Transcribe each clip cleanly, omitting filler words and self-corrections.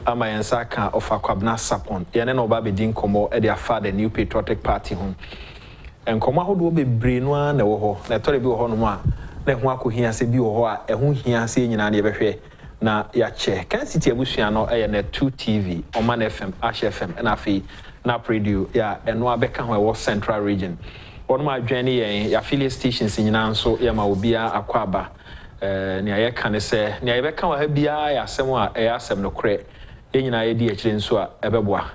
Amayensa can offer Kwabena Sarpong. Yene no ba be din komo e dia fa the New Patriotic Party home. En komo ahodo be brenu na wo ho. Na tore bi wo ho no ma na ho akohia se bi wo ho a ehun hia se nyina na ye behwe na ya che. Kencity abusua no e na 2 TV, Oman FM, Ash FM na afi na radio ya eno abeka ho e wo Central Region. Ono ma adwane yen ya affiliate stations nyina nso ya ma obia akwaba ne aye kan se ne aye beka wa ha bia ya asem a e asem no kre e nyina ye di akire nso a ebeboa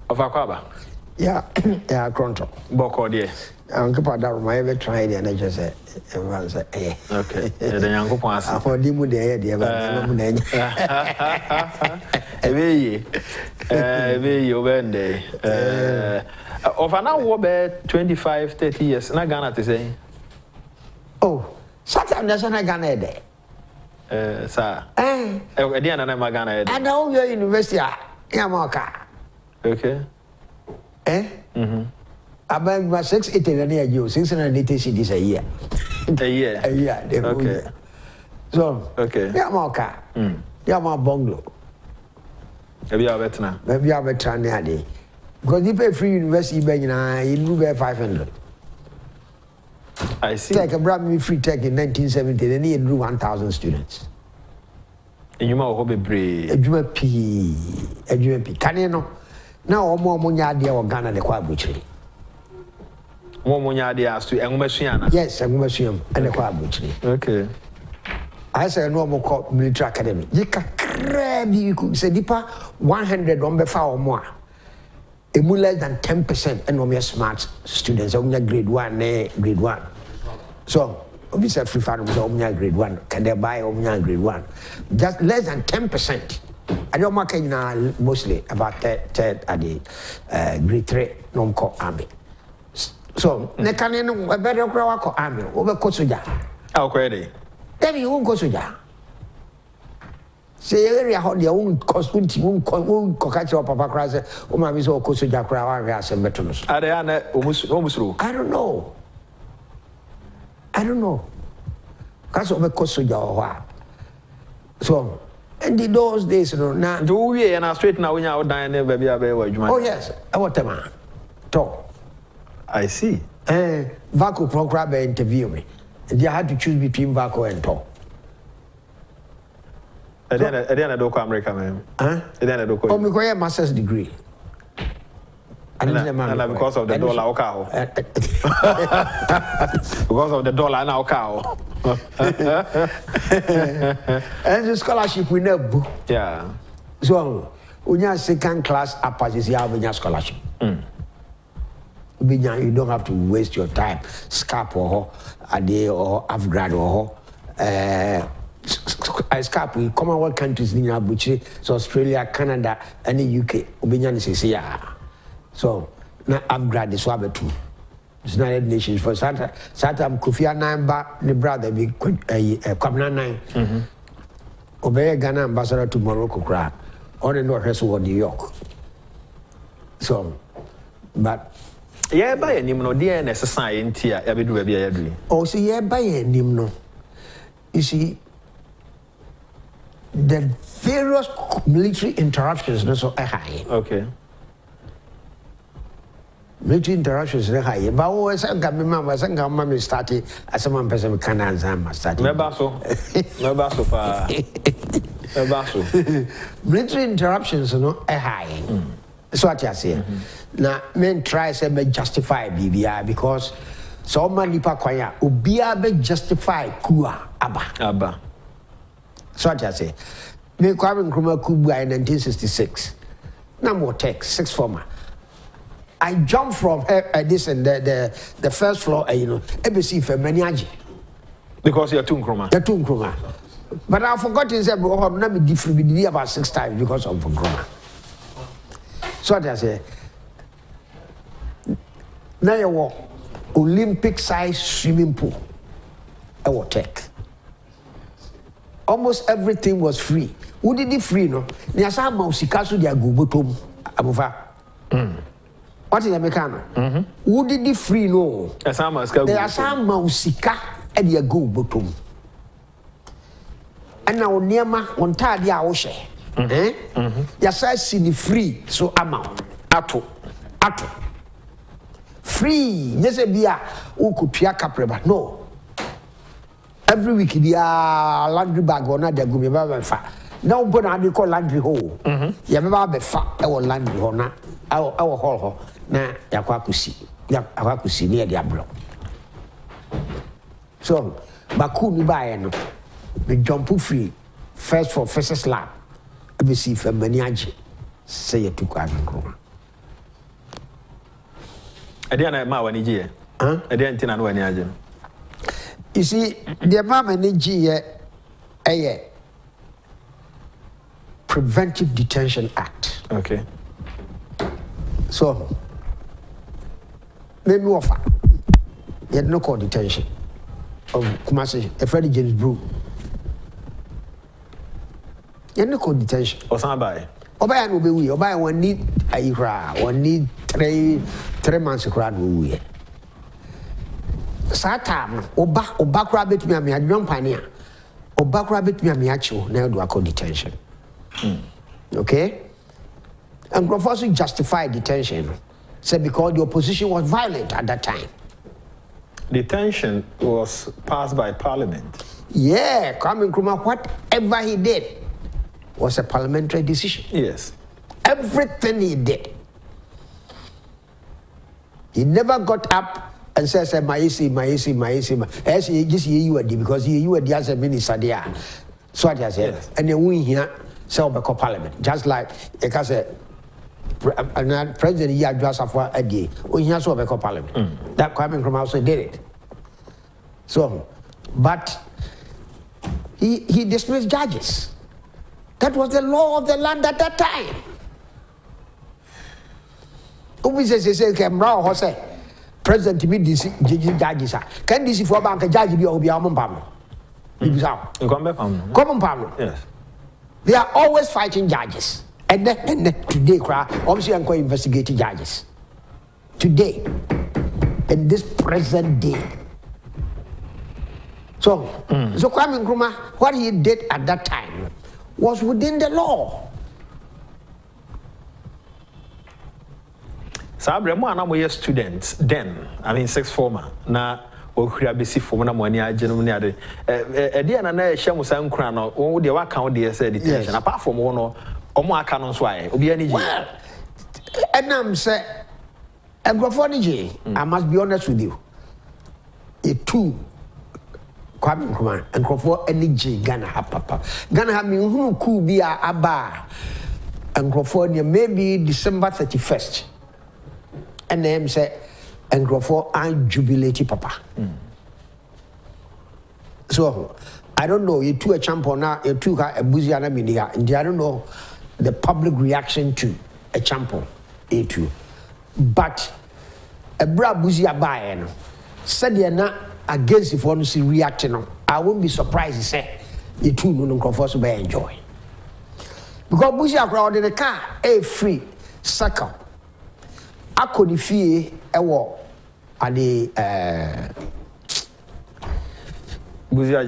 ofa akwaba ya kronto boko de anke pa da roma ye be try de na je se everyone say okay de yankopon ase afodi mu de ye de ba mu na nya ebe obende over now wo be 25-30 years na Ghana to say oh Saturday national Ghana de sir e dia na ma Ghana de and now your university Yamoka okay about 680 na you 680 cedis a year okay so okay Yamoka Yama bungalow maybe I better na ade because you pay free university ben na you do 500. I see. Take a brand new free tech in 1970 then you do 1,000 students. And you ma be brave. Adwuma P. Can no now omo nya dia o Ghana de kwa buchiri. Omo nya dia astu enwumasuana. Yes, enwumasuam and de kwa buchiri. Okay. I say no more call military academy. You can you could say deeper 100 on befa or more. A more less than 10% and no smart students on grade 1 grade 1. So obviously free farm on grade 1. Can they buy on grade 1? Just less than 10%. I don't mark mostly about third at the grade 3 non-co army. So ne can a better crowd army over Kosuja. How credit? Then you won't go to say area how their own costume won't catch up Papa Crazy, or my miss or Kosuja crowd and metals. Are they almost through? I don't know. Because of a Kosuja or what. So, and in those days, now do we and I straight now when you're dying, baby? Oh, yes, I want a man. Talk. I see. Vaco program interview me. They had to choose between Vaco and Tom. I didn't do America, man. I didn't do. Oh, because I have a master's degree. And because of the dollar, cow. Because of the dollar, now cow. And the scholarship we never. Yeah. So, when you're second class, up as you have a scholarship. You don't have to waste your time. SCAP or a day or half-grad or SCAP, we Commonwealth countries in Abuchi, so Australia, Canada, and the UK. So, now half-grad is what too. It's United Nations for Satam Kofi Annan, the brother, be Kwabena 9. Obey Ghana ambassador to Morocco, or the Northwest of New York. So, but. Yeah, by a name no dear necessary in tea, I do a do. Oh, see, yeah, by a name no. You see, the various military interruptions not so high. Okay. Military interruptions are high. But always I got me mamma, I got mommy started as someone person can answer my starting. No basso. Military interruptions are not high. That's what I say. Now, men try to justify BBI because so many people ubiabe justify kua abba. So what I say. Me Kwabena Kubwa in 1966. No more text, 6 former. I jumped from this and the first floor, ABC for Maniaji. Because you're too Nkrumah. The two Nkrumah. But I forgot to say, I'm not different about 6 times because of Nkrumah. So what I say. Now you walk Olympic-sized swimming pool. I will take. Almost everything was free. Who did it free? No, there's some mousikasu dia go bottom. Abufa. What is Americano? Who did it free? No, there's some mousika and dia go bottom. And now near ma on tadia oshe. Ya say sini free so amount ato free nyese bia ukutua kapreba no every week bia laundry bag ona de gumi ba fa na obo na ade call laundry hole ya be ba fa e wo laundry ho na e wo hall ho na yakwa akusi ne de abro so baku ni ba no the jump free first for first lab be see for many age say you took Kwabena. Ediana ma wani ji e. Ediana ntina no wani age. You see the mama ni ji e Preventive Detention Act. Okay. So maybe offer yet no call detention of Kumasi a Freddie James Brew. Yet no call detention. Or somebody. Obey no be we. Obey one need a year. One need 3 months a crowd we. Satam oba crabit me a me adwon pania. Oba crabit me a me acho na do call detention. Okay? And Professor justified detention. Said because the opposition was violent at that time. Detention was passed by Parliament. Yeah, Kwame Nkrumah, whatever he did was a parliamentary decision. Yes. Everything he did. He never got up and said, because you were the as a minister there. So I said, yes. And then we here, so we Parliament. Just like, I said, President Agyapong a day, we here so we Parliament. That Kwame Nkrumah also did it. So, but he dismissed judges. That was the law of the land at that time. President to be judges. Can this for bank judge be Obiamon Pam? Common Pam. Yes. They are always fighting judges. And then today, obviously, I'm going to investigate judges. Today, in this present day. So Kwame Nkrumah, what he did at that time was within the law. Sabre mo ana mo ye students then, I mean sixth former na okura besi form na mo ani agyenum ne ade e na ehye mo san kura no wo de waka wo de say detention apart from wo no omo aka no so aye obi ani ji enam say agrofo I must be honest with you, it too Kwame Nkrumah agrofo ani ji Ghana ha papa Ghana ha me hunu ku bi aba agrofo ne maybe December 31st. And them say, and grow for and jubilate papa. So I don't know, you two a champion now, you two a buziana media, and I don't know the public reaction to a champion, A2. But a bra buzia buy said you're not against if one see reacting. I won't be surprised to say you two no conforce by enjoy. Because buzia crowd in the car, a free sucker. Akoni fie ewo ade Buzia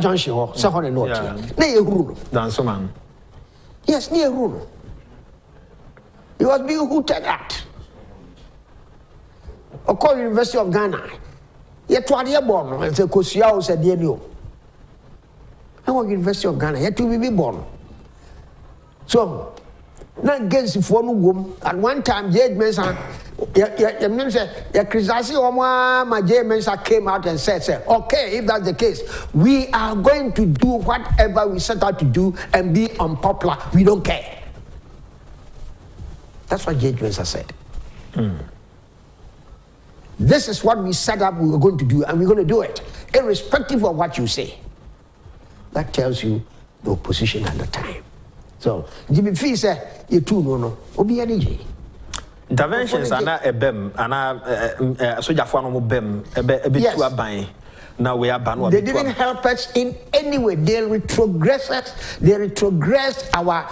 Junction ho se ho ne no tia na ye huru no danso man. Yes, near huru. He was being hooted at. Oko University of Ghana ye to ade born no se kosia o se de ni o. Na University of Ghana ye to be born. So na against for no wom at one time Jade Mensa Jade Mensa came out and said okay, if that's the case, we are going to do whatever we set out to do and be unpopular, we don't care. That's what Jade Mensa said. This is what we set up, we were going to do, and we're going to do it irrespective of what you say. That tells you the opposition at the time. So, Jimmy Fee said, you too no, Obi Aniji. Interventions are not a bem, and a soldier for no bem, a bit to a buying. Now we are banned. They didn't help us in any way. They retrogressed our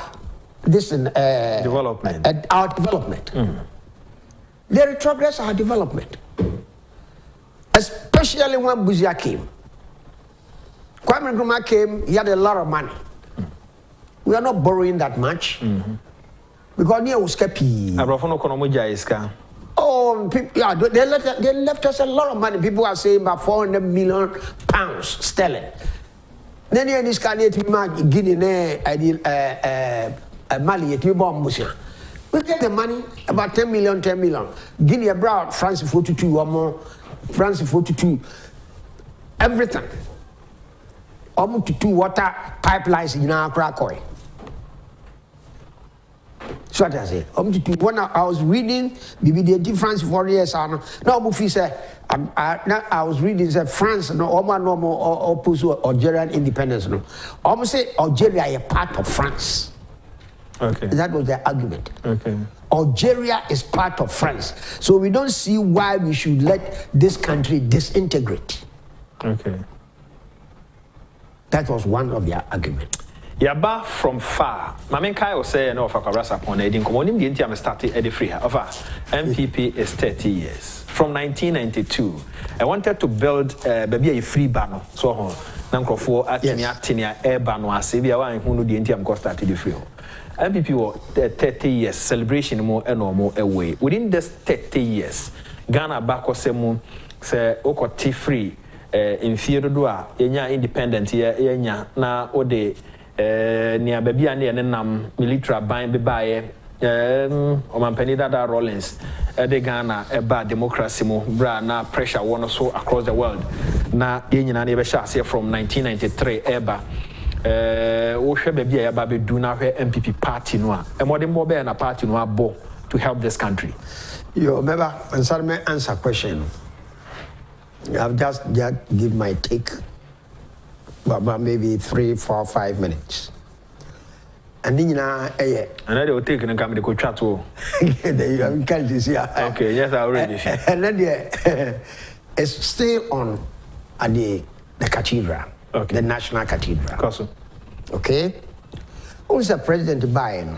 development. Our development. They retrogressed our development. Especially when Buzia came. Kwame Nkrumah came, he had a lot of money. We are not borrowing that much. Because near was kepi. Oh, yeah, they left us a lot of money. People are saying about 400 million pounds sterling. Then you this can Guinea, Mali, we get the money, about 10 million. Guinea abroad, France 42 or more, France 42, everything. Almost to 2 water pipelines in our Krakow. So what I say, when I was reading, maybe the difference 4 years. Now, Mufi said, I was reading that France, no, opposed Algerian independence. No, almost say Algeria is a part of France. Okay. That was the argument. Okay. Algeria is part of France, so we don't see why we should let this country disintegrate. Okay. That was one of their arguments. Yaba from far. Mamen Kai was saying, no, for Sapong, I didn't come on the India started at the free. Over MPP is 30 years. From 1992, I wanted to build a free banner. So, Nanko for Atinia air banner, Sabia, who knew the India started the free. MPP was 30 years, celebration more and more away. Within this 30 years, Ghana back was say, Oko T free, in Theodora, independent, na ode. Near baby and nam military buying be buy Omampeni Dada Rollins de Ghana about democracy mo bra na pressure one or so across the world na yenina ne be share from 1993 eba wo hwe baby ya ba be do na hwe MPP party no a e modern bo be na party no abo to help this country. You remember answer question. I've just give my take. But maybe 3, 4, 5 minutes. And then and then they will take and come to the chat. Okay, yes, I already. And then it's still on at the cathedral, the National Cathedral. Okay? Who's the president Biden?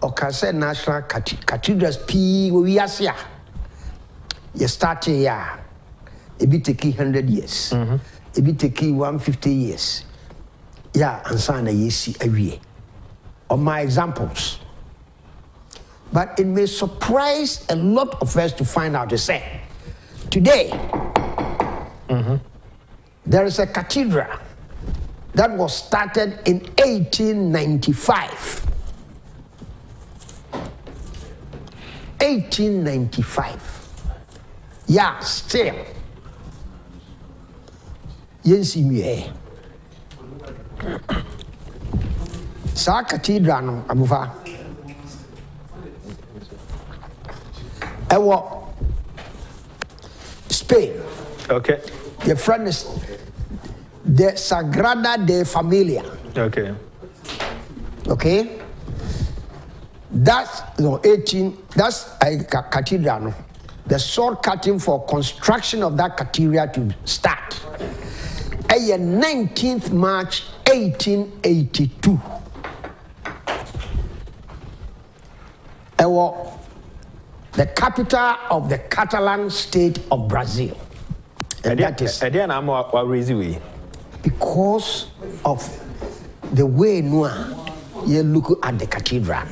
Okay, say National Cathedrals P. We are here. You start here. It be taking 100 years. It be taking 150 years. Yeah, and sign a year away. On my examples. But it may surprise a lot of us to find out to say, today, there is a cathedral that was started in 1895. 1895. Yeah, still. Yes, Sa cathedral no abufa. Ewo Spain. Okay. Your friend is the Sagrada de Familia. Okay. Okay. That's 18. That's a cathedral. No? The sword cutting for construction of that cathedral to start. 19th March 1882. The capital of the Catalan state of Brazil. And that is because of the way you look at the cathedral.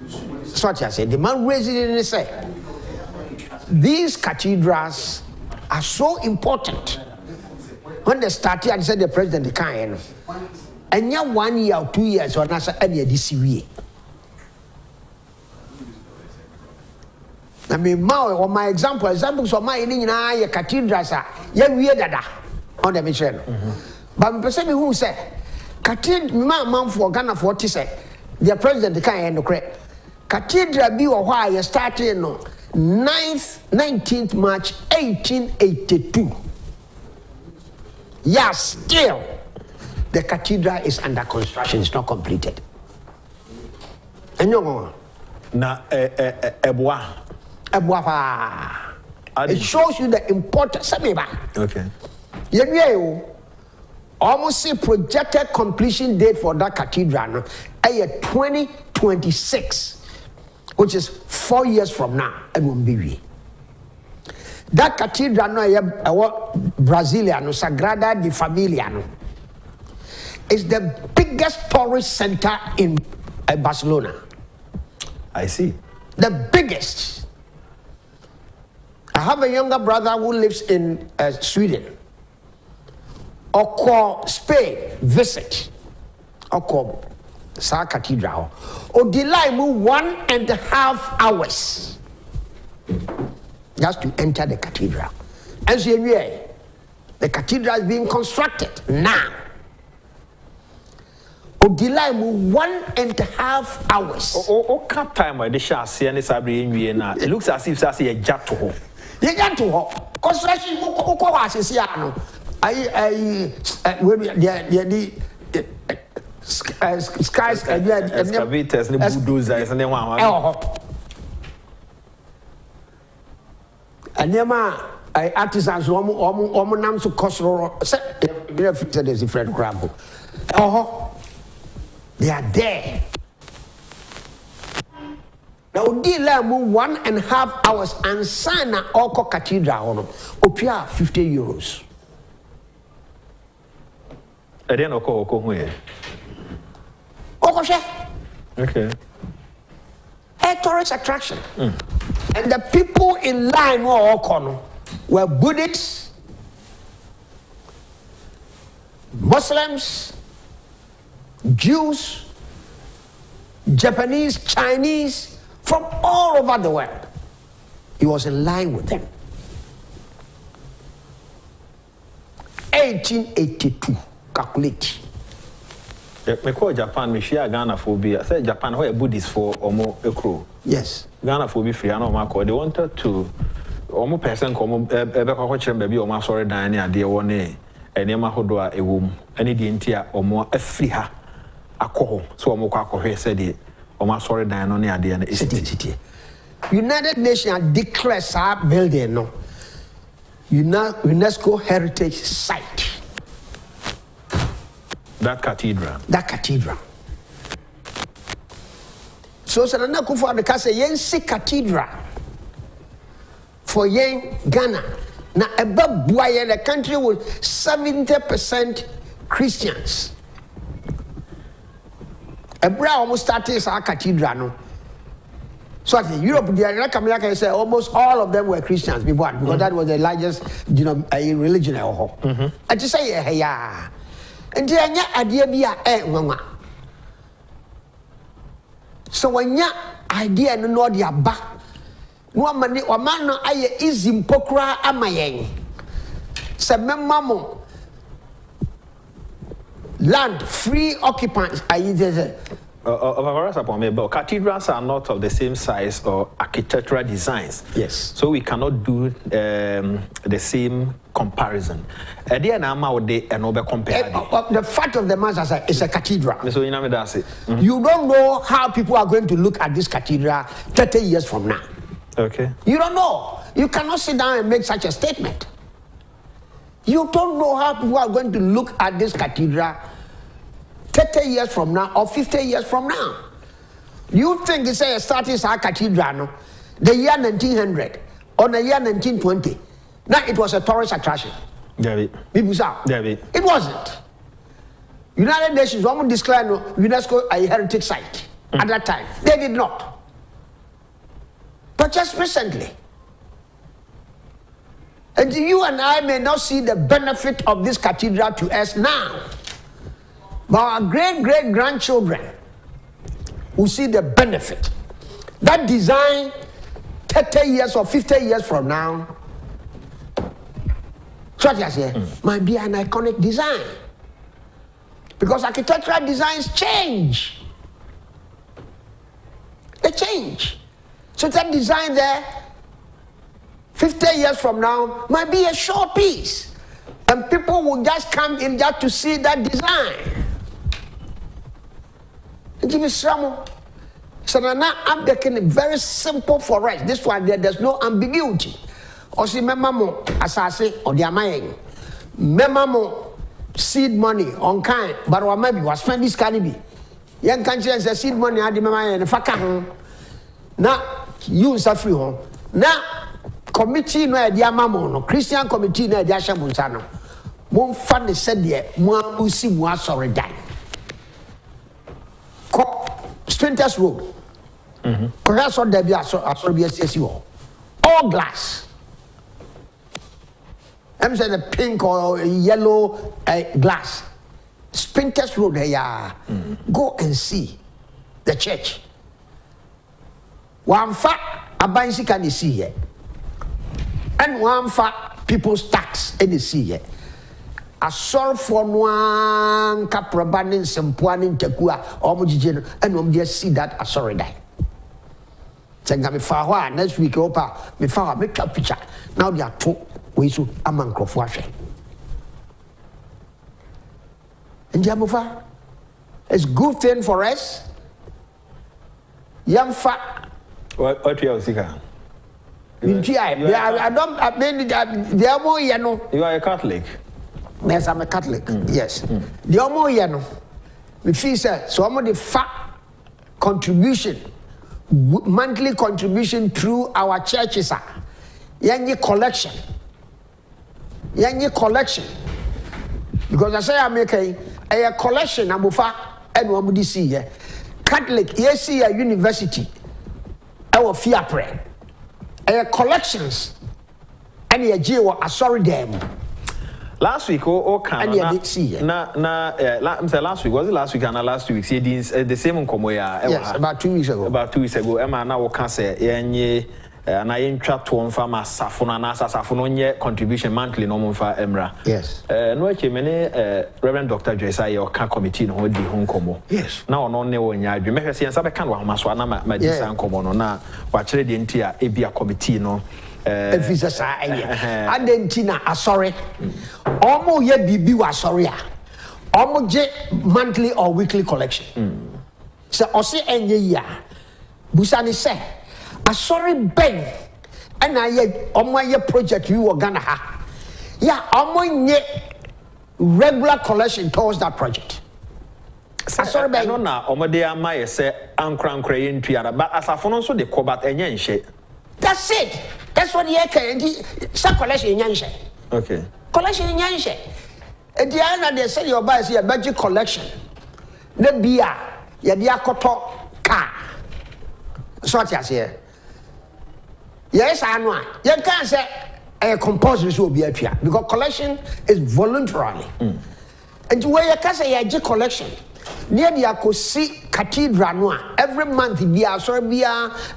That's what I said. The man raised it and said, these cathedrals are so important. When they started, I said the president can't. And now 1 year or 2 years, or not any of this year. I mean, or my examples of my cathedrals are weird on the mission. But the person who said, Cathedral, man for Ghana 40 said, the president can't correct. Cathedral be or why you started no 19th March 1882. Yes, still, the cathedral is under construction, it's not completed. And no na it shows you the importance. Okay. Almost see projected completion date for that cathedral 2026, which is 4 years from now. It won't be. That cathedral Brazilian Sagrada de Familia It's the biggest tourist center in Barcelona. I see. The biggest. I have a younger brother who lives in Sweden. Or Spain, visit. Or Sa Cathedral. Or delay me 1.5 hours just to enter the cathedral. As you know, the cathedral is being constructed now. Or delay me 1.5 hours. Okay, time where the shall see any sabri in Vienna. It looks as if that's a jet to home. You get to her. Construction, excavators, bulldozers, and then one. And artisans, nam to Cosro, there's a friend crab. They are there. Now, deal move 1.5 hours and sign an Oko Cathedral on 50 euros. I didn't know where. Okay. A tourist attraction. And the people in line were Buddhists, Muslims, Jews, Japanese, Chinese, from all over the world. He was in line with them. 1882, calculate. Me call Japan, me share Ghana phobia. I said Japan, where Buddhists for Omo Ekro. Yes. Ghana phobia free, I know Marco. They wanted to Omo person come baby Oma sorry Diana, dear one and Yama Hodua a womb. Any dintia or more a free her. A coho, so Omo Quaco said it. Oma sorry Diana near the city. United Nations declares our building no UNESCO heritage site. That cathedral. So Sanana akufo-addo say yensi cathedral for yen Ghana. Na eba buaye the country with 70% Christians. Ebra almost started our cathedral no. So in Europe, the say almost all of them were Christians before, because that was the largest, religion. And to say, hey, yeah. And then idea be a so when ya idea no know their back, no man or man no aye is impokra amayen. Se memamo land free occupants aye. Cathedrals are not of the same size or architectural designs. Yes. So we cannot do the same comparison. The fact of the matter is a cathedral. So you don't know how people are going to look at this cathedral 30 years from now. Okay. You don't know. You cannot sit down and make such a statement. You don't know how people are going to look at this cathedral 30 years from now or 50 years from now. You think it's a starting our cathedral, no? The year 1900 or the year 1920. Now it was a tourist attraction. David. It wasn't. United Nations almost declared UNESCO a heritage site at that time. They did not. But just recently. And you and I may not see the benefit of this cathedral to us now. But our great-great-grandchildren will see the benefit. That design, 30 years or 50 years from now, might be an iconic design. Because architectural designs change. They change. So that design there, 50 years from now, might be a showpiece. And people will just come in just to see that design. So now I'm making it very simple for us. This one there's no ambiguity. Or see memamo asase or the amayeng. Memamo seed money on kind, but or maybe was spend this can be. Young country say seed money had the mama and faka. Now you free home. Now committee no the amamo no Christian committee no the ashamunsano. Mon fan is said there, Musi Muasori die. Sprinters Road. Perhaps on the all glass. I'm saying a pink or yellow glass. Sprinters Road, go and see the church. One fat a bicycle can see here, and one fat people's tax in the sea here. A solve for one caprabanin, sempuanin, tekua, omujin, and just see that a sorry die. Sengami Fawa next week, Opa, me Fawa, make a picture. Now they are two ways to a man of washing. And Jamufa, it's good thing for us. Young fat. What you are seeking? I don't, I mean, they are more, you know. You are a Catholic. Yes, I'm a Catholic. Yes. The Omo Yano, we feel so I'm the fat contribution, monthly contribution through our churches. Yanyi collection. Because I say I'm making a collection, Amufa, and Wamudi see Catholic, yes, a university, our Fiapre, a collections, and a Jew, a sorry damn. Last week, last week was it last week and last week? The same Komoya. Yes, about 2 weeks ago. About 2 weeks ago, Emma now can say, and I intra to farmer Safuna Nasa Safunonia contribution monthly no for Emra. Yes. No, many Reverend Dr. Josiah or Car Committee no di home como. Yes. Now no ne when ya make us see and Sabakan Maswana, my dear Commono now, watch the entire Abia committee no. Visas Adentina, sorry. Almost ye bibi was sorry. Almost monthly or weekly collection. So, Ossi and ye, Busani say, a sorry bang, and I yet on my project you were gonna have. Yeah, almost yet regular collection towards that project. Sorry bang. No, now, Omadea Maya say, Ankran Crayin Triana, but as a phone so the cobat and yen shade. That's it. That's what you can some collection in Yanshe. Okay. Collection in Yanshe. At the end of the say your buy a budget collection. The beer, your dear koto car. Sort as here. Yes, I know. You can't say a composition will be a here because collection is voluntarily. And where you can say a collection. Near the Akosi Cathedral, every month,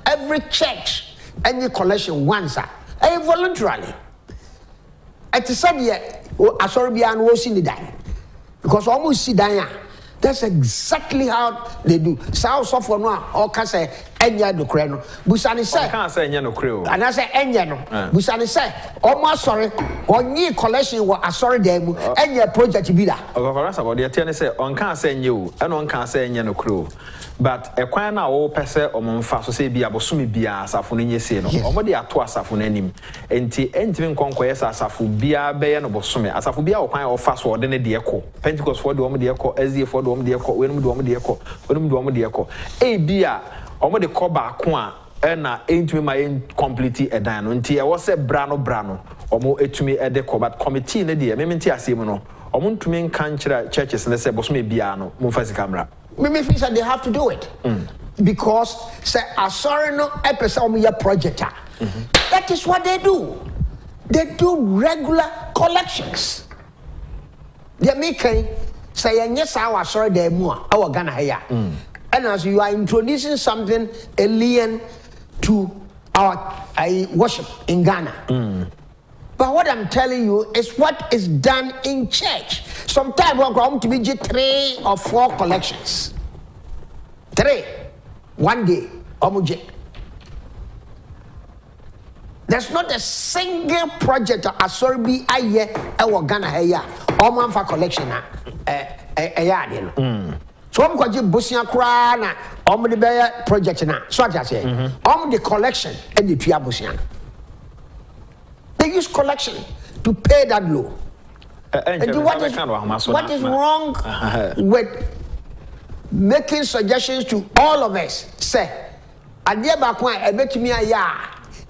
every church. Any collection once, voluntarily. At the same year, Asorbian was in the dime because almost see Daya. That's exactly how they do. South of one or can say Enya do Creno. Busani say, can't say Enya no Crew. And I say Enya no. Busani say, almost sorry, or new collection were a sorry demo, Enya project be that. For us about the attorney say, on can't say you, and on can't say Enya no Crew. But a quina all pese or monfa so say be abosumi bia safun nye se no omode ato asafun anim enti entimi nkonkoye safu bia be no bosumi asafu bia o kwan ofa so de ne de ekọ Pentecost for de omode ekọ SDA for de omode ekọ wenum de omode ekọ wenum de omode ekọ e bia omode kọ ba ko a na entimi ma complete edan no enti e wo se brano omo etumi e de kọ but committee ne de mementi asem no omo ntumi nkan kira churches ne se bosumi bia no mo fa camera. Mimi feel that they have to do it because say sorry no episode project. That is what they do. They do regular collections. They make say yes our sorry they more our Ghana here. And as you are introducing something alien to our worship in Ghana. But what I'm telling you is what is done in church. Sometimes we're going to be 3 or 4 collections. 3. One day. There's not a single project of Asorbi aye or Ghana here. Or man for collection. So I'm going to Busia Krana, the Bear project now. So I say, the collection and the Tia Busian. They use collection to pay that loan. And what is wrong with making suggestions to all of us? Say, I never quite a bet me a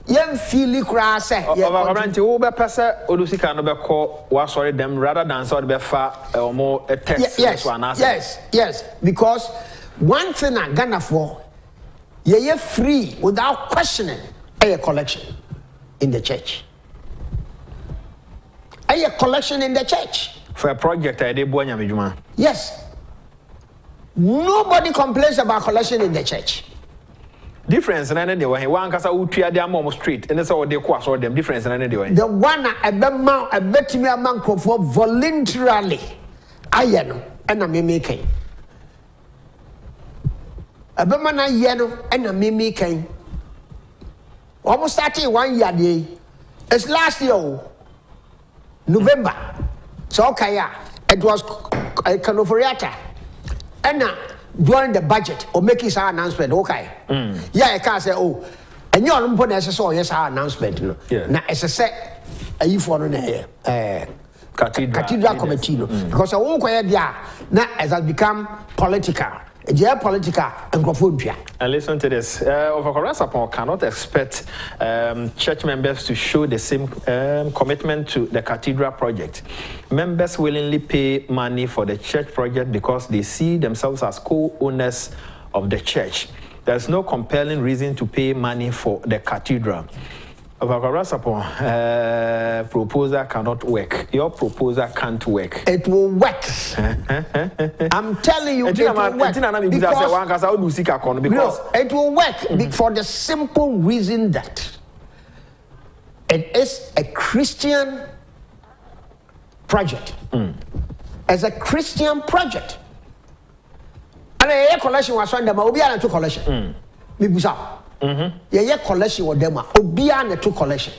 Yen feel cry say Oranti wo be pese odusika no be call wa sorry them rather than so be fa more a text yes because one thing I Ghana for ye free without questioning a collection in the church. A collection in the church for a project I did bonya medjuma. Yes. Nobody complains about collection in the church. Difference in any way. One kasa utia their mom street and that's all they cause or them difference in any way. The one a bet me a man for voluntarily. I know and a mimicking. A beman I yellow and a mimicking. Almost started 1 year day. It's last year, November. So okay, it was a canoforiata. And during the budget or making some announcement, okay. Yeah, I can't say, oh, and you're not putting as a yes, our announcement. Now, as I said, you for the Cathedral committee, because I won't quiet now as I become political. Geopolitical and Kwabena. And listen to this. Sarpong cannot expect church members to show the same commitment to the Cathedral project. Members willingly pay money for the church project because they see themselves as co-owners of the church. There's no compelling reason to pay money for the Cathedral. Sarpong, proposal cannot work. Your proposal can't work. It will work. I'm telling you, it will work. Because it will work for the simple reason that it is a Christian project. It's a Christian project. And a collection was on the Mobian to collection. Yeah, collection with them. Obia to collection.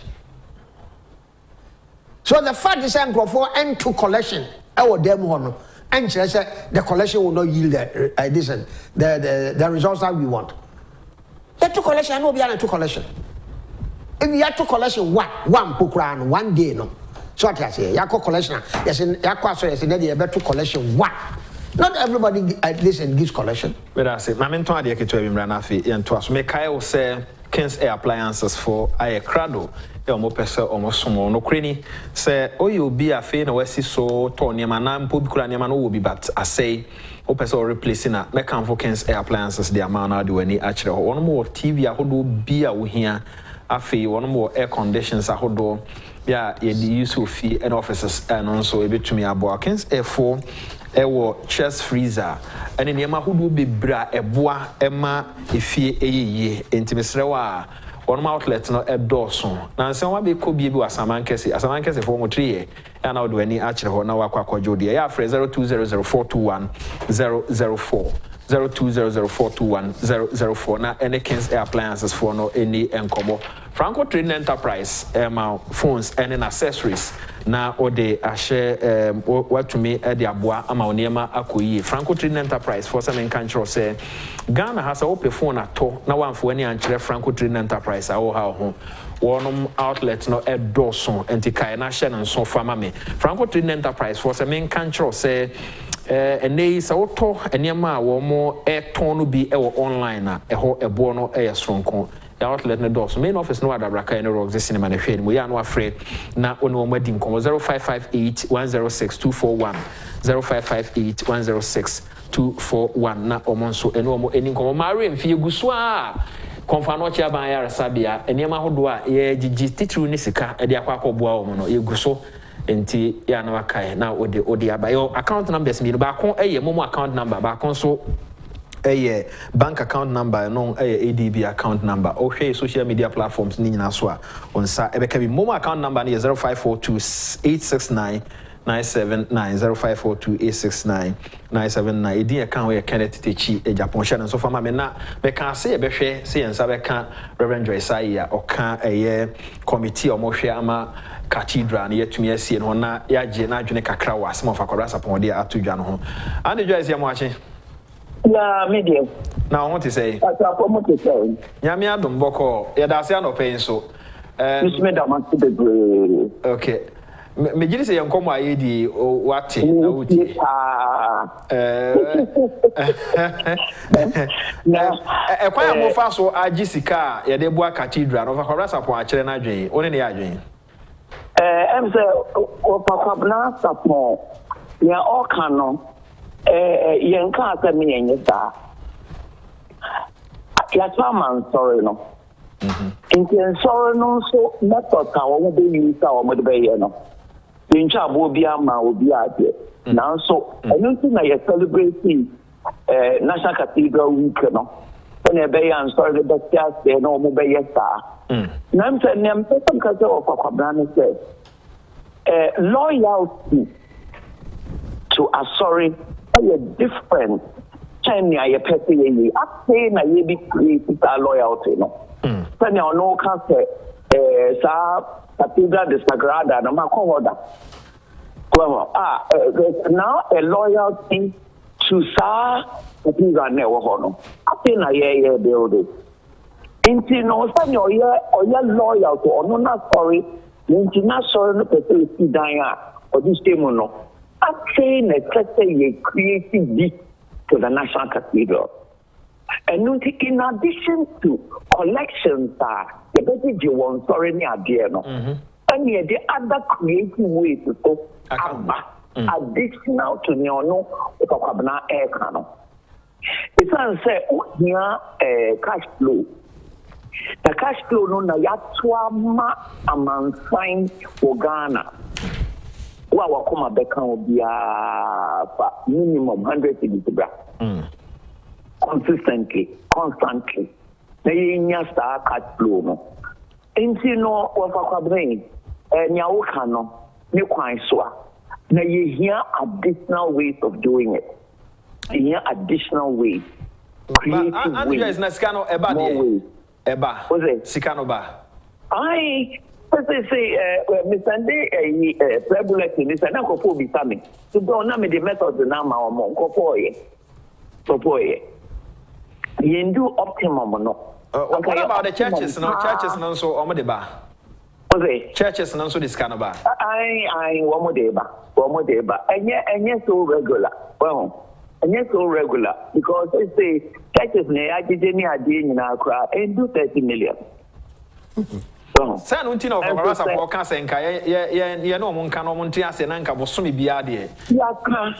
So the fact is that for and to collection, our them one, and the collection will not yield the results that we want. The to collection, and Obia to collection. If you have to collection one pukran 1 day, no. So what I say, Yako collection, yes, in Yako, so yes, in the to collection one. Not everybody at least gives collection. But I say, my mentor, I get to him Ranafi, and to us, make I say, Kens Air Appliances for a crado, Elmo Pesa, almost small, no cranny. Say, oh, you'll be a fan of Westy so, Tony, Manam, Pubiculan, will be, but I say, Opes or replacing a Mecan for Kens Air Appliances, the amount I do any actually, one more TV, I would be a here, I feel one more air conditions, I would do, yeah, the use of fee and offices, and also a bit to me about Kens Air4. Ewo chest freezer ene niema hodo bebra eboa ema efie eyeye entimesrewa one outlet no edoso na nse wa be ko bie bi asamankese for motriye ya na odo ani akire ho na wakwakojo de ya afre 0200421004 0200421004 na any Kens Air Appliances for no any enkomo Franco Trading Enterprise phones and accessories na ode ahye watumi e de aboa ama onema akoyi Franco Trading Enterprise for some control say Ghana has a open phone ato na wanfo ani ankire Franco Trading Enterprise awo ha ho one outlet no edoso entikai na hye no so fama me Franco Trading Enterprise for some control say enei sa woto enema a wo mo eton no bi e wo online na eho ebo no e yesronko the outlet no doors main office no adabraka any rocks this cinema na hwe ni mo ya no afre na ono mo adi nkomo 0558106241 0558106241 na omonso eno mo eni nkomo mare mfie guso a konfa no chia ban ya resabia enema hodo a ye gigi titru ni sika e de akwakoboa wo no ye guso enti ya na wakai na odi abayo account numbers mi ba kon eye momo account number ba kon so bank account number no ADB account number okay social media platforms ni nyina so a onsa ebeka bi momo account number ni 0542869979 0542869979 edi account we Kenneth Techi Agyapong share so fama me na be kan say be hwe say ensa be kan Reverend Joyce ya oka committee omohwe ama Cathedral ni yetumi asie no na yaje na adwene kakra wa asem of Sarpong de atodwa no ho ande Joyce ya mo ache na media na what to say Sarpong to say nyame adom boko ya da se no pay so me da man to be okay me gidi se yankomo ayedi wate na wuti Quite more fast or Jessica, ya de bois Cathedral, over Sarpong, China Jay, only the Ajay. I'm Kwabena Sarpong, ya all canon, Yanka, I mean, yes, Yatman, sorry, no. In sorrow, no, so not that I won't be used our mother bay, no. The job will be a man will be out there. Now, so I don't think I celebrating National Cathedral week, no. And a bay and sorry, the best gas there, no more bay, yes, now I'm saying, I'm taking control of Kwabena says, loyalty to a sorry, a different. China, you pay me. I say, na you be created a loyalty, no. Then you know, can't say, Cathedral de Sagrada, no matter there's now a loyalty to Cathedral never honor. I think I hear building. Into no, son, you're loyal to or not sorry. Into not sorry, no person is dying or this thing, no. I say, let's say, you created this. To the National Cathedral. And in addition to collections, the better you want, sorry, near no. And the other creative ways to go additional to Nyono of Kwabena air cannon. It's say, here cash flow. The cash flow no na yatwama amansign for Ghana. Wa koma beka obia minimum 100 cedis consistently constantly na yenya star cash flow no enti no wa Kwabena nya wo ka no ne kwan so a na yehia additional ways of doing it yehia additional ways creative ways and na sika no eba de eba sika no ba ai say, Mr. Nde, prevalent in this, and I go for Bitami. To go on the methods now, my mom, go for it. So, boy, you do optimum, no. What about the churches? No churches, no, so Omodeba. Churches, no, so this kind of bar. I, one more day, and yet so regular. Well, and yet so regular because they say churches, I didn't in our crowd and do 30 million. San untino for Rasa Walker Senka, ye no one can Montia Senanka was sumi biade. Yaka.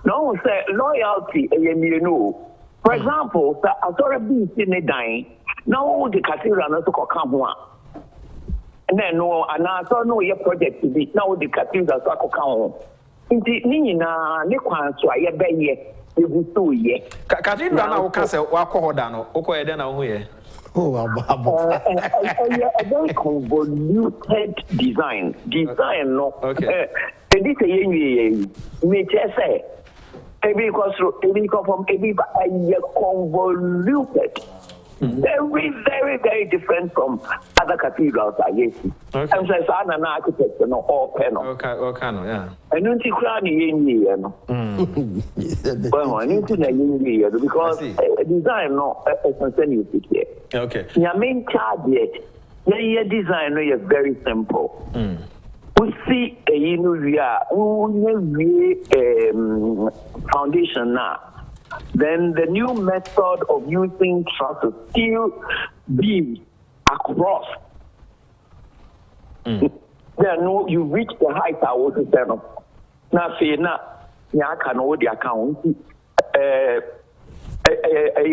No, say loyalty, you know. For example, I saw a beast in a dying. Now the Cathedral not to come one. And then no, and I saw no your project to be now the Cathedral to come. Indeed, Nina, Niquan, so I bet ye, it was 2 years. Cathedral now castle, Wakohodano, Oko Edena here. Oh, a very convoluted design. No. Okay. This is me say. Every from every convoluted. Very, very, very different from other cathedrals. Yes. Okay. And so I'm an architect, no, all panel. Okay, yeah. And don't you cry in well, I need to know because design no essentially here. Okay. Your main charge your design is very simple. We see a foundation now. Then the new method of using trusses, steel beams across. Then no, you reach the height I was saying. Now, say now, you can hold the account. A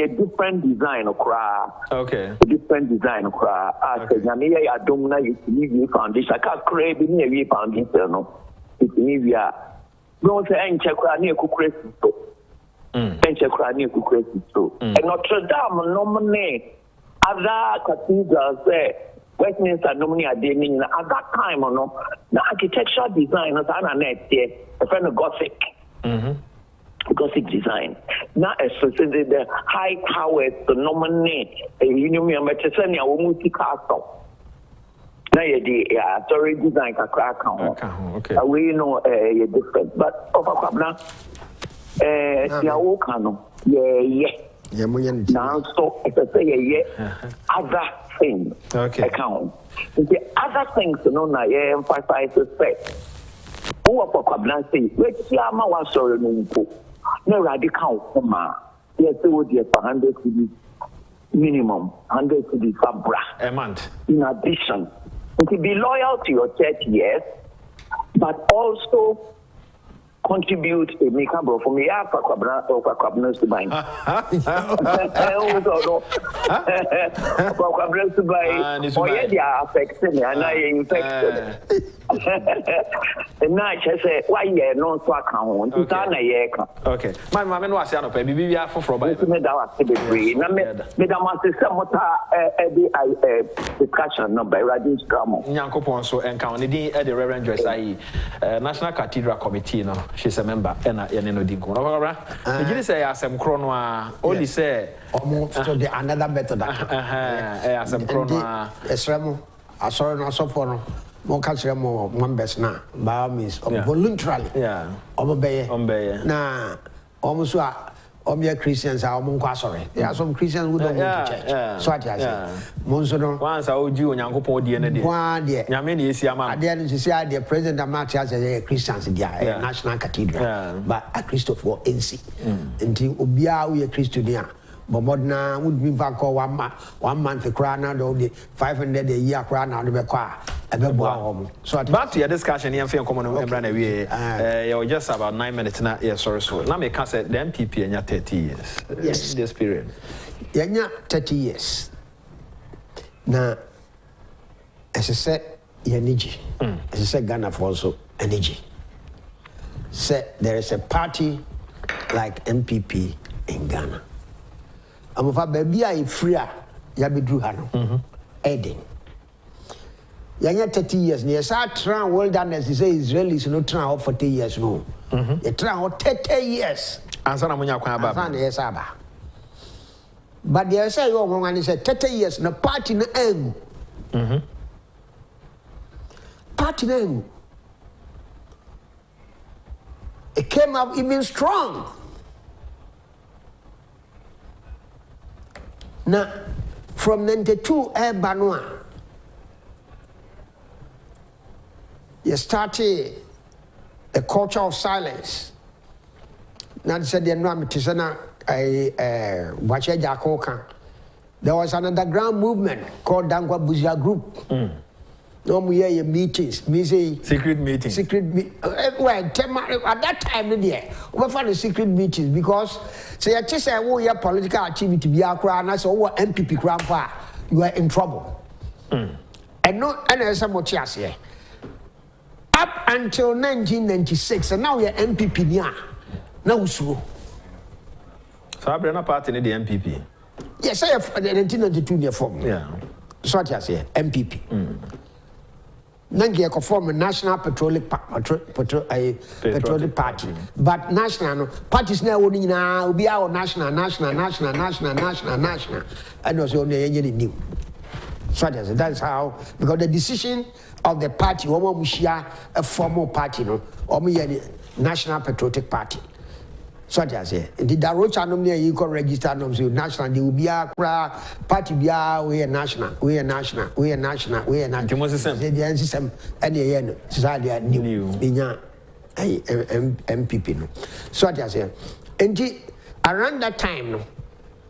different design of cra. Okay. A different design of cra. I said, I don't know if you need foundation. I can't create any foundation. No, it's Nivea. Don't say, and check near Kukresi. And check near Kukresi. And Notre Dame, nominate other cathedrals there. Westminster nominee at that time, or no, the architectural design is an net there, a friend of Gothic. Gothic design. Now, associated the high towers to nominate a union metrosenia or multi castle. Now, yeah, sorry, design a crack. Okay. We know a different, but of a Kwabena, yeah. Now, so if I say other things, account. The other things, you know, I emphasize respect. Who for Kwabena say, let's see how much sorry no radical coma. Yes, they would get 100 cities minimum, 100 cities a month. In addition, to be loyal to your church, yes, but also contribute a makeup for me for Kwabena to buy. For Kwabena to buy, or yeah, they are affected and I infected. And now I say, why you not so account? Okay, my mamma was saying, baby, we are for Robert. Madam, discussion no by radio drama. Nyankopon so encounter the Reverend Joyce National Cathedral Committee, no. She's a member, and I know the Gora. You say, as I'm chrono, only say, almost the another method. As I'm chrono, Esremo, I saw no so for more culture, more members now, by means voluntarily. Yeah, obey. Now, almost your Christians are among sorry. There are some Christians who don't go to church. So I say, Monsono, once I would do Yanko DNA. One year, Yamini is Yama. I didn't say the president of March as a Christians in the National Cathedral, but a Christopher NC. Until Ubia, we a Christian. But Modena would be back 1 month a crown out of the 500 a year crown out of the car. So back to your discussion here, feel common and run away. You're just about 9 minutes now. Yes, sorry. So now, make us say the MPP and your 30 years. Yes, this period. Yeah, 30 years. Now, as I said, energy. As I said, Ghana for also energy. Said there is a party like MPP in Ghana. I'm of a baby, I free. Yabidu Hano. Eden. You're 30 years. Yes, I try well done as you say Israelis no try for 30 years. No. You try 30 years. Answer na munya kwa baba. Yes, aba. But they say you want to say 30 years na party na egu. Party na egu. It came up even strong. Now, from 92 Banua, you started a culture of silence. Now, said the Agyapong. There was an underground movement called Dangwa Buzia Group. No more meetings. Secret meetings. Well, at that time, we found the secret meetings because say I just say we have political activity be a crowd and so MPP grandpa, you are in trouble. And no, and some more chance here. Up until 1996, and now we are MPP near. Now so. So I bring a party in the MPP. Yes, I have 1992 near form. Yeah. So what I say, MPP. Nangi form a national petroleum party, but national parties now only now be our national, and also only any new. So that's how, because the decision of the party, a formal party, no, or national patriotic party. So I say, the Darocha nominee you can register national. They will be a party. We are national. We are national. We are national. We are national. The system and the society new MPP. No. So I say, and around that time,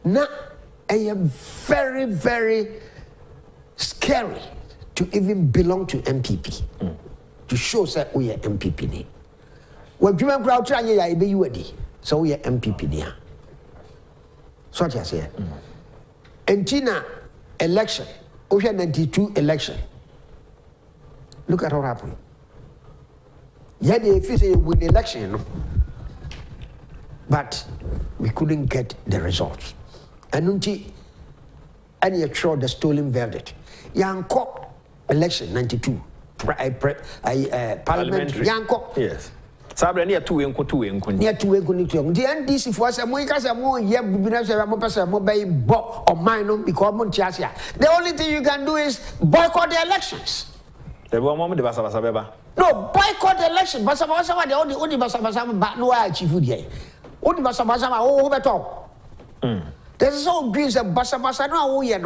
now I am very, very scary to even belong to MPP to show that we are MPP. When people crowd try, I be you ready. So we are MPP there. So what I say. And Tina election, Ocean 92 election. Look at what happened. Yeah, if you say win election, but we couldn't get the results. And you throw the stolen verdict. Yanko election 92. Parliamentary. Yanko. Yes. Sabre near two and near two and the NDC for some way because I'm more yet or mine because Montiasia. The only thing you can do is boycott the elections. The one moment the Basababa. No, boycott the election. Basabasa, the only Basabasa, but no Chifudia. Only Basabasa, oh, better. There's so greens of Basabasa, no, we are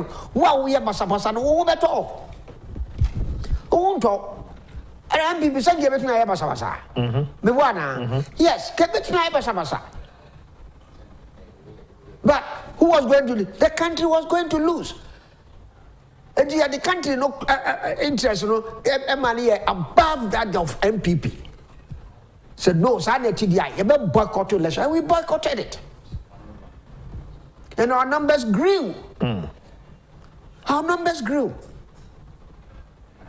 Basabasa, oh, better. Oh, talk. And people say, "Give it to Nayabasa." Yes, give it to Nayabasa. But who was going to lose? The country was going to lose. And the country, interest, money above that of MPP. Said, no, you better boycott the election. And we boycotted it. And our numbers grew. Our numbers grew.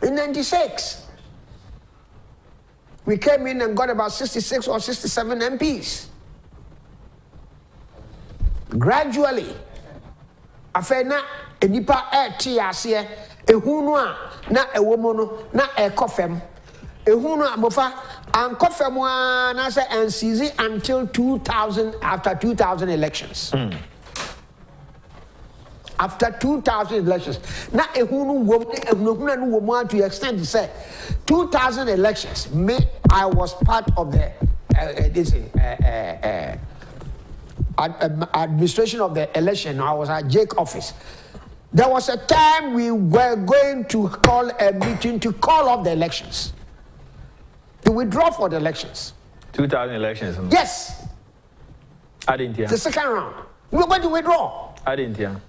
In 96, we came in and got about 66 or 67 MPs. Gradually, afena enipa tiase ehunu a na ewomono na ekofem ehunu amofa ankofem a na say NCZ until 2000 after 2000 elections. After 2000 elections, na ehunu wom to the extent to say 2000 elections. I was part of the administration of the election. I was at Jake office. There was a time we were going to call a meeting to call off the elections, to withdraw for the elections. 2000 elections? Yes. I didn't hear. The second round. We were going to withdraw. I didn't hear.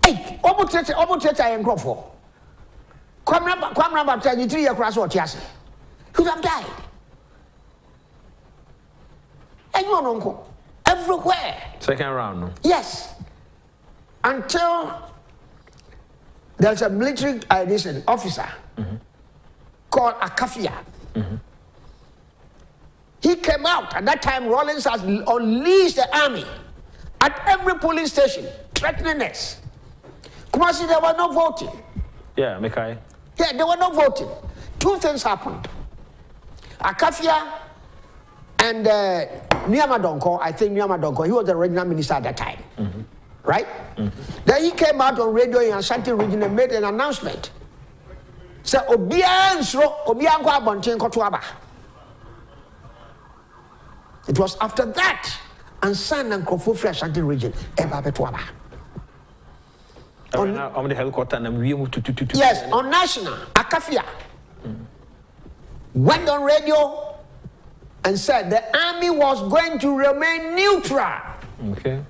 Hey, almost I am grateful for. Kwabena baptized you 3 years across what Tiasi. He would have died. And you know, uncle. Everywhere. Second round, no? Yes. Until there's a military officer called Akafia. He came out. At that time, Rawlings has unleashed the army at every police station, threatening us. Kumasi, there was no voting. Yeah, Mekai. Yeah, there were no voting. 2 things happened. Akafia and Niamadonko, I think Niamadonko, he was the regional minister at that time. Right? Then he came out on radio in Ashanti region and made an announcement. So, it was after that, and San and Kofu Ashanti region, on the helicopter and we moved to yes, on national, Akafia went on radio and said the army was going to remain neutral. Okay.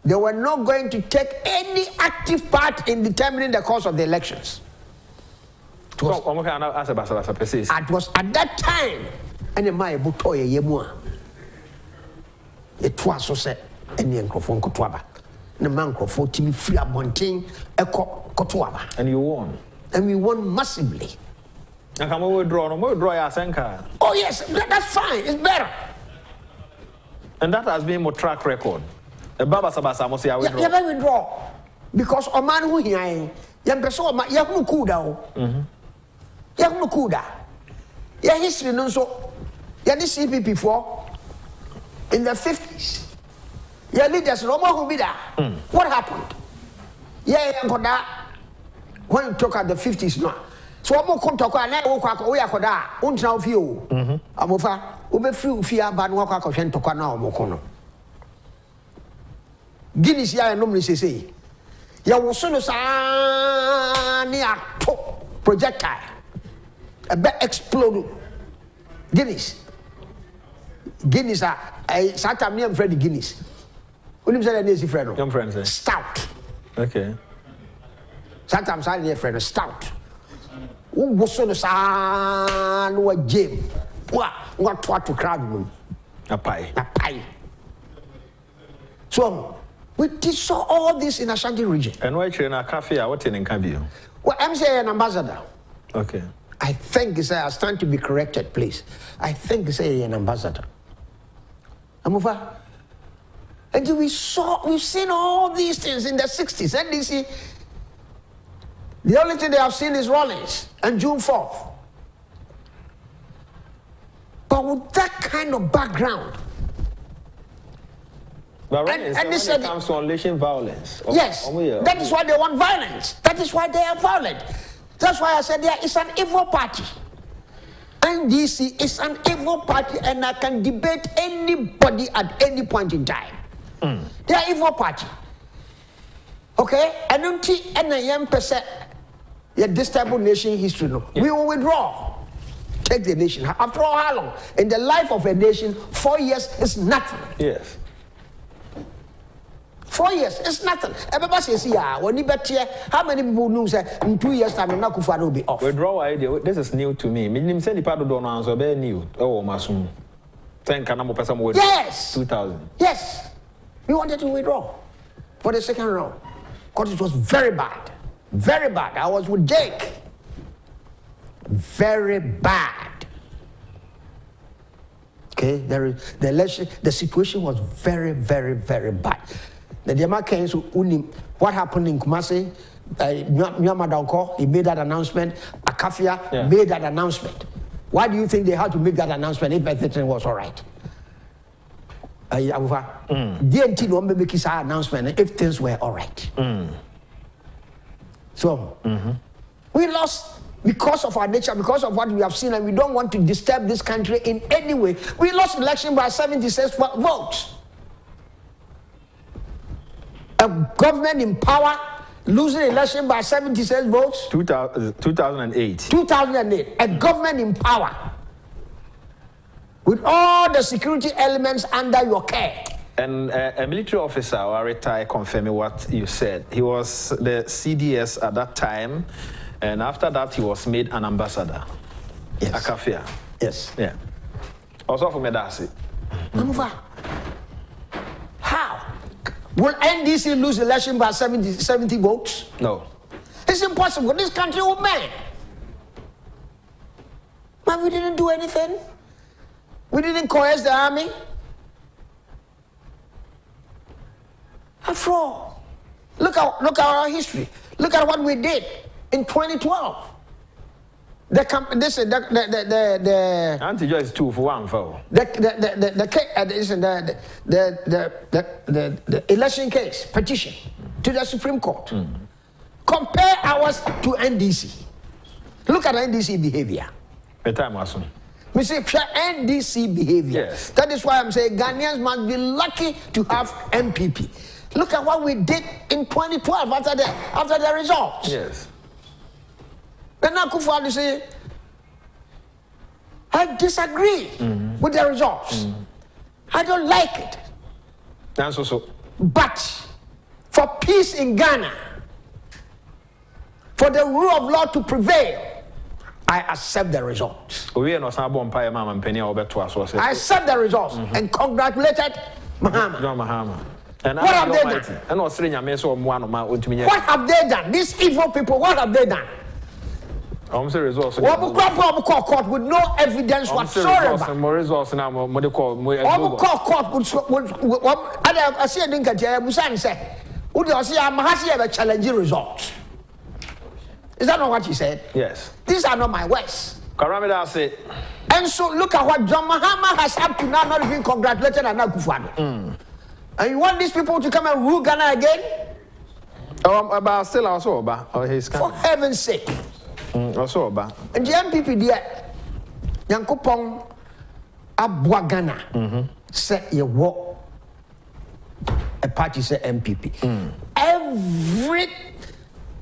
They were not going to take any active part in determining the course of the elections. It was at that time, and my butoye yemua. It was so said, and the microphone kotwaba. The microphone to be free abonting kotwaba. And you won. And we won massively. Oh yes, that's fine. It's better. And that has been my track record. Baba Sabasa must say I withdraw. Yeah, withdraw. Because a man who here, young person, Yahu Kuda. Yahu Kuda. Yeah, history no so. Yeah, this CP before in the 50s. Yeah, leaders no more who be there. What happened? Yeah, when you talk at the 50s now. So I'm going to talk about we are koda. Until few. Amofa. Ube few fear bad work. I can talk now. Mokono. Guinness ya normally say. Ya wosono sa ni a projectile. A bit explode. Guinness. Guinness a Satan name Freddy Guinness. Unim say na friend. Young friend. Stout. Okay. Satan say na friend stout. Wosono sa no jam. What to crowd room. A pie. So we saw all this in Ashanti region. And why train a cafe? What in Kabio? Well, I'm saying an ambassador. Okay. I think it's I stand to be corrected, please. I think it's an ambassador. Amufa. And we've seen all these things in the 60s. NDC. The only thing they have seen is Rawlings and June 4th. But with that kind of background. But when it comes to unleashing violence. Yes, that is why they want violence. That is why they are violent. That's why I said it's an evil party. NDC is an evil party, and I can debate anybody at any point in time. They are evil party. Okay? And until 9%, a destable nation history. No, we will withdraw. Take the nation. After all, how long? In the life of a nation, 4 years is nothing. Yes. 4 years, it's nothing. Everybody says, yeah, when you bet here, how many people know that in 2 years' time, akufo-addo will be off? Withdrawal idea, this is new to me. Meaning, say the part of the answer, very new. Oh, Masum. Thank you, yes. 2000. Yes. We wanted to withdraw for the second round because it was very bad. Very bad. I was with Jake. Very bad. Okay, the election, the situation was very, very, very bad. The Demarcans, what happened in Kumasi, he made that announcement. Akafia made that announcement. Why do you think they had to make that announcement if everything was all right? DNT no make his announcement if things were all right. So we lost because of our nature, because of what we have seen, and we don't want to disturb this country in any way. We lost election by 76 votes. A government in power losing election by 76 votes. 2008. 2008. A government in power with all the security elements under your care. And a military officer, or retired, confirming what you said. He was the CDS at that time, and after that, he was made an ambassador. Yes. Akafia. Yes. Yeah. Also for Medasi. How? Will NDC lose election by 70 votes? No. It's impossible. This country will ban. But we didn't do anything. We didn't coerce the army. After all, look at our history. Look at what we did in 2012. The anti-joyce 2 for 1 vote. The election case petition to the Supreme Court. Compare ours to NDC. Look at NDC behavior. We say NDC behavior. Yes. That is why I'm saying Ghanaians must be lucky to have MPP. Look at what we did in 2012 after the results. Yes. Then akufo-addo say, I disagree with the results. I don't like it. That's also. But for peace in Ghana, for the rule of law to prevail, I accept the results. I accept the results and congratulated Mahama. And what have they done? What have they done? These evil people, what have they done? Court with no evidence whatsoever. I see a Dinka say, challenging results. Is that not what you said? Yes. These are not my words. Karamida say. And so look at what John Mahama has up to now not even congratulated akufo-addo. And you want these people to come and rule Ghana again? But still also for heaven's sake. Also and the MPP there, Yankopong Abwa Ghana said you walk a party say MPP. Every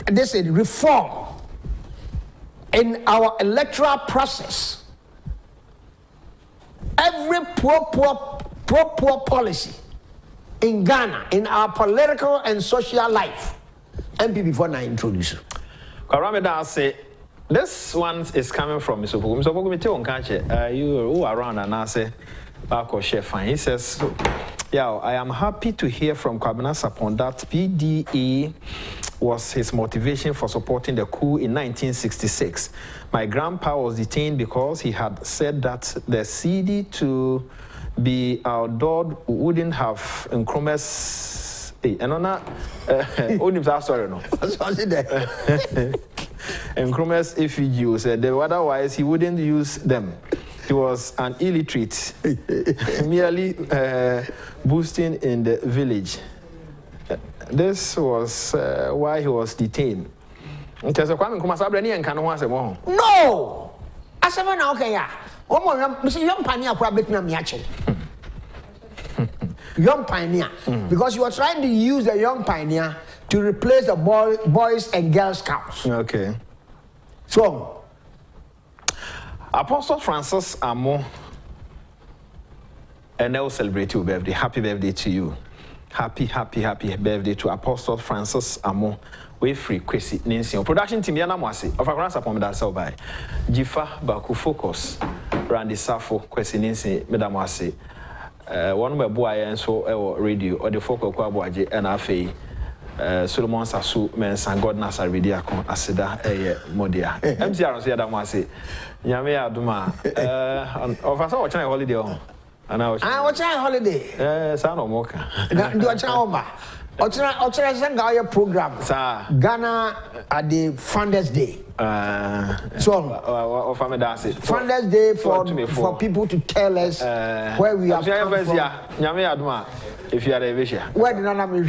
they said reform in our electoral process, every poor policy in Ghana, in our political and social life, MPP for now introduce. Karamida say this one is coming from Mr. Pogu. Mr. Pogu, you around and I say, back or chef. He says, yeah, I am happy to hear from Kwabena Sarpong that PDA was his motivation for supporting the coup in 1966. My grandpa was detained because he had said that the CD to be outlawed wouldn't have Nkrumah's sorry no. Nkrumah's effigy said otherwise he wouldn't use them. He was an illiterate, merely boosting in the village. This was why he was detained. No! I said, no, okay, yeah. Young pioneer. Because you are trying to use the young pioneer to replace the boys and girls scouts. Okay. So, Apostle Francis Amo, and I will celebrate your birthday. Happy birthday to you. Happy birthday to Apostle Francis Amo. We free Kwesi Ninsi. Production team yana mwase. Of a grand support that so by Jifa Baku Focus. Randy Safo Kwesi Ninsi Medamwase. One way boy and so radio or the focal Kwabwaje and Afe. Solomon Sasu Mensan God Nasa Ridiakon Asida Modia. MCR said that mwase. Yame Aduma. Of us all China holiday on. And I was China holiday. Son of Moka. Do a China. Otra program. Sir. Ghana at the Founders Day. So, Founders Day for people to tell us where we are from. If you are a vision. Where did I